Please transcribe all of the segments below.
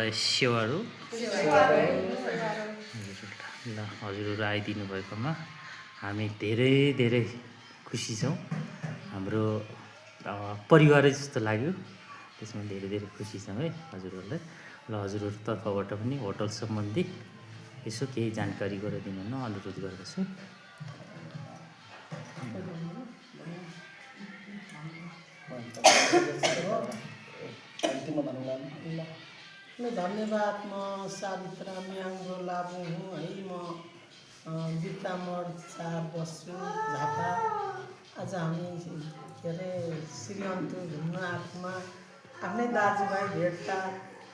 हजुरहरूलाई सेवाहरू ल हजुरहरू आइदिनु भएकोमा हामी धेरै धेरै खुसी छौँ। हाम्रो परिवारै जस्तो लाग्यो, त्यसमा धेरै धेरै खुसी छौँ है हजुरहरूलाई। ल हजुरहरू तर्फबाट पनि होटल सम्बन्धी यसो केही जानकारी गराइदिनु हुन अनुरोध गर्दछु। धन्यवाद। म सावित्रा म्याङ्गो लाबु हुँ है। म बिर्तामोड 4 बस्छु, झापा। आज हामी के अरे श्रीअन्तु घुम्न आएकोमा आफ्नै दाजुभाइ भेट्दा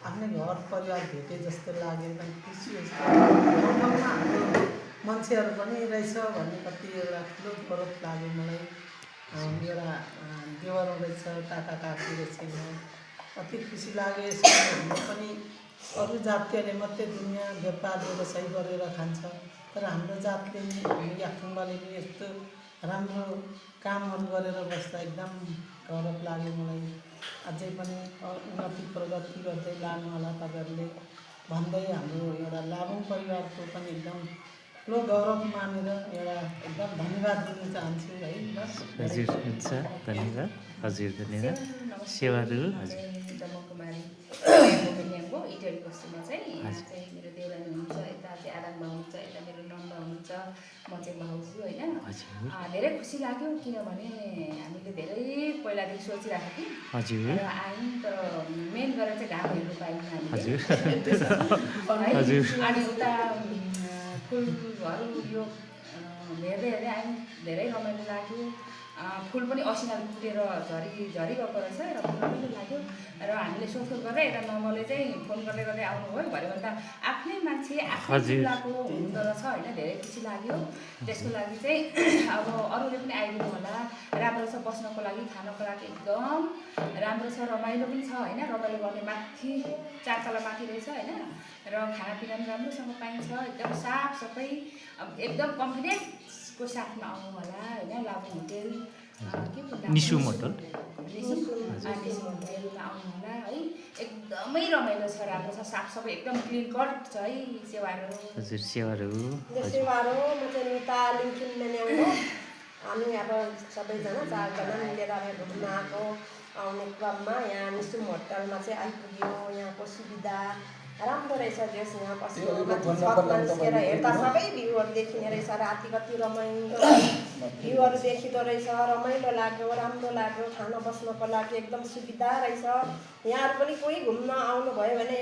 आफ्नै घर परिवार भेटे जस्तो लाग्यो, एकदम खुसी हुन्छ। ठाउँमा हाम्रो मान्छेहरू पनि रहेछ भन्ने कति एउटा ठुलो गौरव लाग्यो मलाई। एउटा देवर रहेछ, काका काकी रहेछ, कति खुसी लाग्यो। यसरी हाम्रो पनि अरू जातीयले मात्रै दुनियाँ व्यापार व्यवसाय गरेर खान्छ, तर हाम्रो जातले नि, हाम्रो याक्थुङबाले पनि यस्तो राम्रो कामहरू गरेर बस्दा एकदम गौरव लाग्यो मलाई। अझै पनि उन्नति प्रगति गर्दै लानु होला तपाईँहरूले भन्दै हाम्रो एउटा लाबुङ परिवारको पनि एकदम ठुलो गौरव मानेर एउटा एकदम धन्यवाद दिन चाहन्छु है। हजुर हुन्छ, धन्यवाद हजुर, धन्यवाद। सेवाहरू हजुर इटरी बस्तीमा चाहिँ यहाँ चाहिँ मेरो देउरानी हुनुहुन्छ, यता चाहिँ आराममा हुनुहुन्छ, यता मेरो नन्दा हुनुहुन्छ, म चाहिँ भाउजू होइन। धेरै खुसी लाग्यो किनभने हामीले धेरै पहिलादेखि सोचिरहेको थियौँ र आयौँ, तर मेन गरेर चाहिँ घाम हेर्नु पायौँ हामीले। अनि उता फुलहरू यो हेर्दै हेर्दै आयौँ, धेरै रमाइलो लाग्यो। फुल पनि असिनाले फुटेर झरी गएको रहेछ र रमाइलो लाग्यो। र हामीले सोधखोज गरेर यता नम्बरले चाहिँ फोन गर्दै गर्दै आउनुभयो, भरे भन्दा आफ्नै मान्छे आफ्नै जिल्लाको हुँदो रहेछ होइन। धेरै खुसी लाग्यो। त्यसको लागि चाहिँ अब अरूले पनि आइदिनु होला। राम्रो छ बस्नको लागि, खानको लागि एकदम राम्रो छ, रमाइलो पनि छ होइन। रमाइलो गर्ने माथि 4 तला माथि रहेछ होइन। र खानापिना पनि राम्रोसँग पाइन्छ, एकदम साफ सफाइ, एकदम कन्फिडेन्सको साथमा आउनु होला होइन। लाबुङ होटेल निसुम होटल होटेलमा आउनु होला है। एकदमै रमाइलो छ, राम्रो छ, साफसफाइ एकदम क्लिन कट छ है। सेवाहरू हजुर सेवाहरू म चाहिँ निता लिङ्किन म्याङ्गो। हामी अब सबैजना 4 जना मिलेर घुम्न आएको आउने क्रममा यहाँ निसुम होटलमा चाहिँ आइपुग्यो। यहाँको सुविधा राम्रो रहेछ। जस यहाँ बस्नु छतमा निस्केर हेर्दा सबै भ्यूहरू देखिने रहेछ। राति कति रमाइलो भ्यूहरू देखिँदो रहेछ, रमाइलो लाग्यो, राम्रो लाग्यो। खाना बस्नको लागि एकदम सुविधा रहेछ। यहाँहरू पनि कोही घुम्न आउनुभयो भने